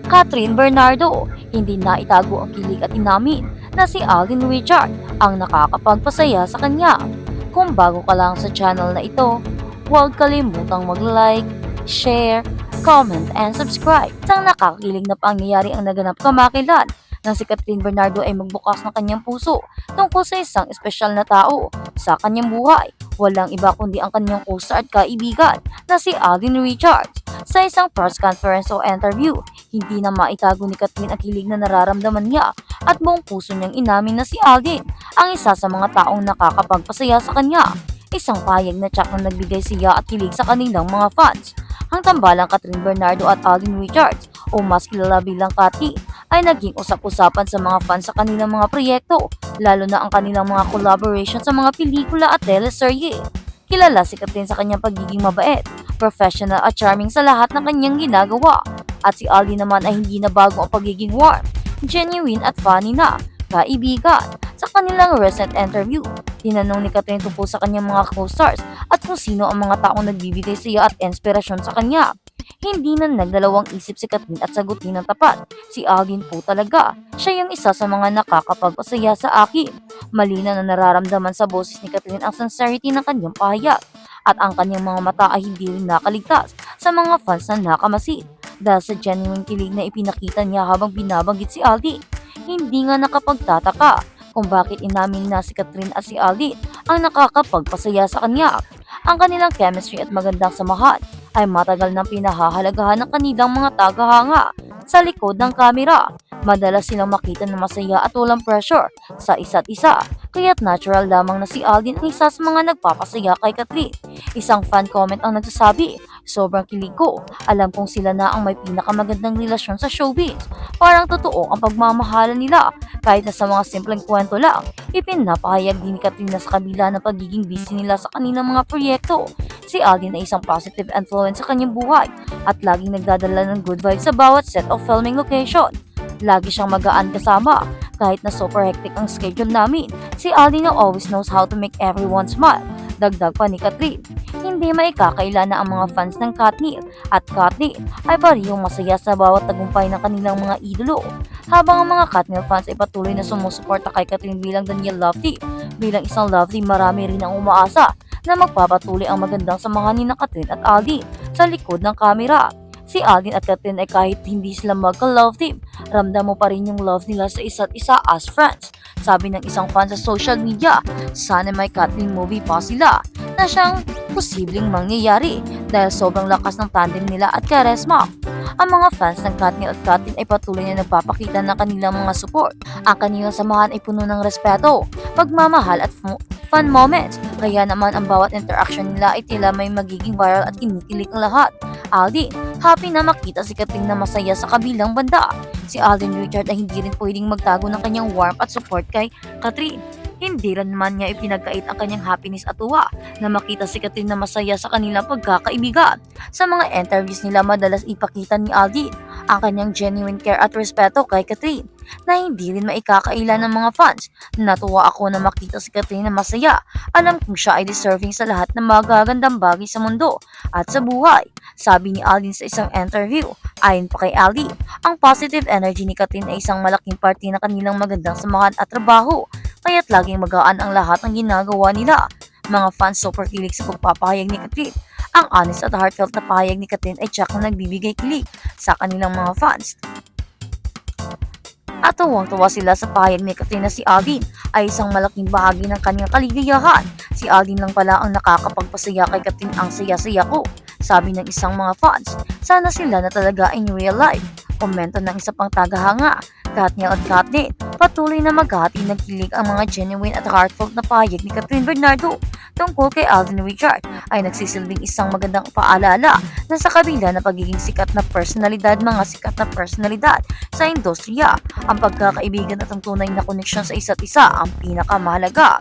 Catherine Bernardo, hindi na itago ang kilig at inamin na si Alden Richard ang nakakapagpasaya sa kanya. Kung bago ka lang sa channel na ito, huwag kalimutang mag-like, share, comment, and subscribe. Isang nakakakilig na pangyayari ang naganap kamakailan nang si Catherine Bernardo ay magbukas ng kanyang puso tungkol sa isang espesyal na tao sa kanyang buhay. Walang iba kundi ang kanyang co-star at kaibigan na si Alden Richards. Sa isang press conference o interview, hindi na maitago ni Catherine ang kilig na nararamdaman niya at buong puso niyang inamin na si Alden ang isa sa mga taong nakakapagpasaya sa kanya. Isang pahayag na tsak na nagbigay siya at kilig sa kanilang mga fans. Ang tambalang Catherine Bernardo at Alden Richards o mas kilala bilang Cathy ay naging usap-usapan sa mga fans sa kanilang mga proyekto, lalo na ang kanilang mga collaboration sa mga pelikula at teleserye. Kilala si Catherine sa kanyang pagiging mabait, professional at charming sa lahat ng kanyang ginagawa. At si Alden naman ay hindi na bago ang pagiging warm, genuine at funny na kaibigan. Sa kanilang recent interview, tinanong ni Catherine tungkol sa kanyang mga co-stars at kung sino ang mga taong nagbibigay siya at inspirasyon sa kanya. Hindi na nagdalawang isip si Catherine at sagutin ng tapat. Si Alden po talaga. Siya yung isa sa mga nakakapagpasaya sa akin. Malinaw na nararamdaman sa boses ni Catherine ang sincerity ng kanyang pahayag. At ang kanyang mga mata ay hindi rin nakaligtas sa mga fans na nakamasid. Dahil sa genuine kilig na ipinakita niya habang binabanggit si Alden. Hindi nga nakapagtataka kung bakit inamin na si Catherine at si Alden ang nakakapagpasaya sa kanya. Ang kanilang chemistry at magandang samahan ay matagal nang pinahahalagahan ng kanilang mga tagahanga sa likod ng kamera. Madalas silang makita na masaya at walang pressure sa isa't isa, kaya't natural lamang na si Alden ang isa sa mga nagpapasaya kay Catherine. Isang fan comment ang nagsasabi, "Sobrang kilig ko, alam kong sila na ang may pinakamagandang relasyon sa showbiz. Parang totoo ang pagmamahalan nila, kahit na sa mga simpleng kwento lang." Ipinapahayag din ni Catherine na sa kabila ng pagiging busy nila sa kanilang mga proyekto, si Alden ay isang positive influence sa kanyang buhay at laging nagdadala ng good vibes sa bawat set of filming location. Lagi siyang magaan kasama kahit na super hectic ang schedule namin. Si Alden na always knows how to make everyone smile. Dagdag pa ni Catherine, hindi maikakaila na ang mga fans ng Katniss at Katniss ay parehong masaya sa bawat tagumpay ng kanilang mga idolo. Habang ang mga Katniss fans ay patuloy na sumusuporta kay Catherine bilang Daniel Love Team. Bilang isang love team, marami rin ang umaasa na magpapatuloy ang magandang samahan ni Catherine at Alden sa likod ng kamera. Si Alden at Catherine ay kahit hindi sila magka-love team, ramdam mo pa rin yung love nila sa isa't isa as friends. Sabi ng isang fan sa social media, sana may Catherine movie pa sila na siyang posibleng mangyayari dahil sobrang lakas ng tandem nila at charisma. Ang mga fans ng Katniss at Catherine ay patuloy na nagpapakita ng kanilang mga support. Ang kanilang samahan ay puno ng respeto, pagmamahal at fun moments. Kaya naman ang bawat interaction nila ay tila may magiging viral at kinikilig ang lahat. Alden, happy na makita si Catherine na masaya sa kabilang banda. Si Alden Richard ay hindi rin pwedeng magtago ng kanyang warmth at support kay Catherine. Hindi rin naman niya ipinagkait ang kanyang happiness at tuwa na makita si Catherine na masaya sa kanilang pagkakaibigan. Sa mga interviews nila, madalas ipakita ni Alden ang kanyang genuine care at respeto kay Catherine na hindi rin maikakaila ng mga fans. Natuwa ako na makita si Catherine na masaya. Alam kong siya ay deserving sa lahat ng magagandang bagay sa mundo at sa buhay. Sabi ni Alden sa isang interview. Ayon pa kay Alden, ang positive energy ni Catherine ay isang malaking parte ng kanilang magandang samahan at trabaho. Kaya't laging magaan ang lahat ng ginagawa nila. Mga fans super kilig sa pagpapahayag ni Catherine. Ang honest at heartfelt na pahayag ni Catherine ay tsak na nagbibigay kilig sa kanilang mga fans. At tuwang-tuwa sila sa pahayag ni Catherine na si Alden ay isang malaking bahagi ng kanyang kaligayahan. Si Alden lang pala ang nakakapagpasaya kay Catherine, ang saya-saya ko. Sabi ng isang mga fans, sana sila na talaga in real life. Komento ng isa pang tagahanga, Katniss at Katniss, patuloy na maghati ng kilig ang mga genuine at heartfelt na pahayag ni Catherine Bernardo tungkol kay Alden Richard ay nagsisilbing isang magandang paalala na sa kabila ng pagiging sikat na personalidad, mga sikat na personalidad sa industriya, ang pagkakaibigan at ang tunay na koneksyon sa isa't isa ang pinakamahalaga.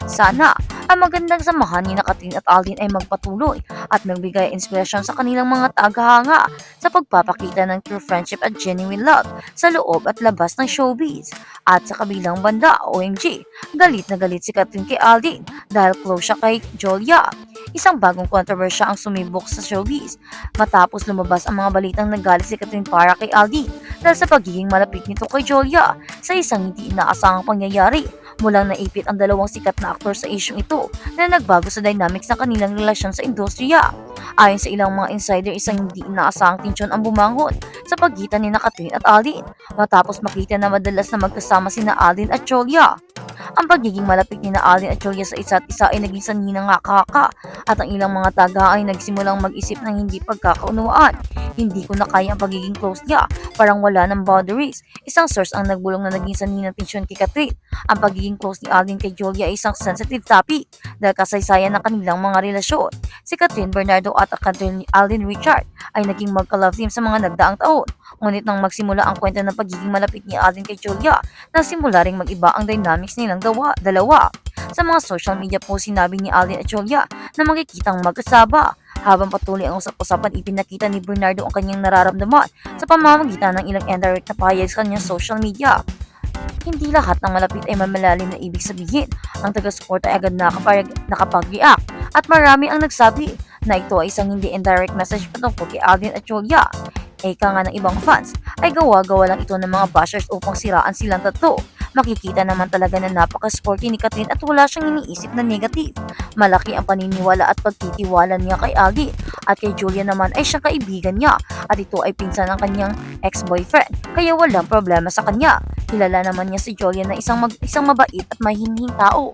Sana ang magandang samahan ni Catherine at Alden ay magpatuloy at magbigay inspirasyon sa kanilang mga tagahanga sa pagpapakita ng true friendship at genuine love sa loob at labas ng showbiz. At sa kabilang banda, OMG, galit na galit si Catherine kay Alden dahil close siya kay Julia. Isang bagong kontrobersya ang sumibok sa showbiz matapos lumabas ang mga balitang nagalit si Catherine para kay Alden dahil sa pagiging malapit nito kay Julia sa isang hindi inaasahang pangyayari. Mulang naipit ang dalawang sikat na aktor sa isyong ito na nagbago sa dynamics ng kanilang relasyon sa industriya. Ayon sa ilang mga insider, isang hindi inaasahang tensyon ang bumangon sa pagitan ni Catherine at Alden matapos makita na madalas na magkasama sina Alden at Julia. Ang pagiging malapit ni Alden at Julia sa isa't isa ay naging sanhi ng haka-haka at ang ilang mga taga ay nagsimulang mag-isip ng hindi pagkakaunawaan. Hindi ko na kaya ang pagiging close niya, parang wala ng boundaries. Isang source ang nagbulong na naging sanhi ng tensyon kay Catherine. Ang pagiging close ni Alden kay Julia ay isang sensitive topic dahil kasaysayan ng kanilang mga relasyon. Si Catherine Bernardo at Catherine Alden Richard ay naging magka-love team sa mga nagdaang taon. Ngunit nang magsimula ang kwento ng pagiging malapit ni Alden kay Julia, nasimula ring mag-iba ang dynamics nilang dalawa. Sa mga social media post, sinabi ni Alden at Julia na magkikitang magkasama. Habang patuloy ang usap-usapan, ipinakita ni Bernardo ang kanyang nararamdaman sa pamamagitan ng ilang indirect na pahayag sa kanyang social media. Hindi lahat ng malapit ay mamalalim na ibig sabihin. Ang taga-support ay agad nakapag-react at marami ang nagsabi na ito ay isang hindi indirect message patungkol kay Alden at Julia. Ika nga ng ibang fans ay gawa-gawa lang ito ng mga bashers upang siraan silang tatlo. Makikita naman talaga na napaka-sporty ni Catherine at wala siyang iniisip na negative. Malaki ang paniniwala at pagtitiwala niya kay Alden at kay Julia naman ay siyang kaibigan niya at ito ay pinsan ng kanyang ex-boyfriend kaya walang problema sa kanya. Kilala naman niya si Julia na isang mabait at mahinhing tao.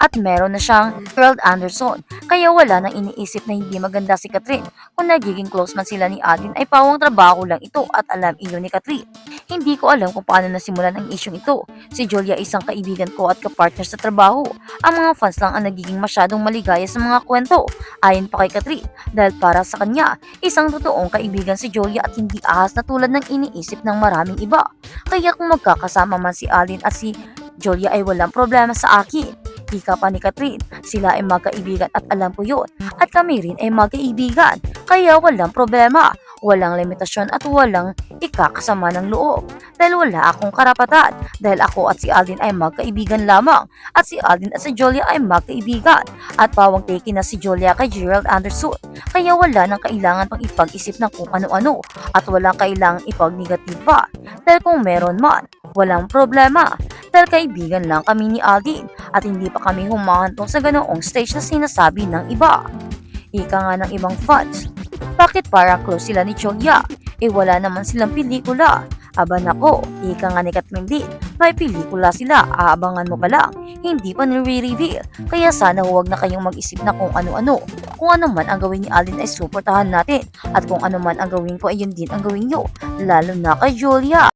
At meron na siyang Gerald Anderson, kaya wala nang iniisip na hindi maganda si Catherine. Kung nagiging close man sila ni Alden ay pawang trabaho lang ito at alam iyon ni Catherine. Hindi ko alam kung paano nasimulan ang isyong ito. Si Julia isang kaibigan ko at kapartner sa trabaho. Ang mga fans lang ang nagiging masyadong maligaya sa mga kwento. Ayon pa kay Catherine, dahil para sa kanya, isang totoong kaibigan si Julia at hindi ahas na tulad ng iniisip ng maraming iba. Kaya kung magkakasama man si Alden at si Julia ay walang problema sa akin. Ika pa ni Catherine, sila ay magkaibigan at alam ko yun. At kami rin ay magkaibigan, kaya walang problema, walang limitasyon at walang ikakasama ng loob. Dahil wala akong karapatan, dahil ako at si Alden ay magkaibigan lamang, at si Alden at si Julia ay magkaibigan, at pawang teki na si Julia kay Gerald Anderson. Kaya wala nang kailangan pang ipag-isip ng kung ano-ano, at walang kailangang ipag-negative pa. Dahil kung meron man, walang problema. Dahil kaibigan lang kami ni Alden at hindi pa kami humahantong sa ganoong stage na sinasabi ng iba. Ika nga ng ibang fans, bakit parang close sila ni Julia? Wala naman silang pelikula. Aba nako, ika nga ni Catherine din, may pelikula sila, aabangan mo pa lang, hindi pa nire-reveal. Kaya sana huwag na kayong mag-isip na kung ano-ano. Kung ano man ang gawin ni Alden ay suportahan natin, at kung ano man ang gawin ko ay yun din ang gawin nyo, lalo na kay Julia.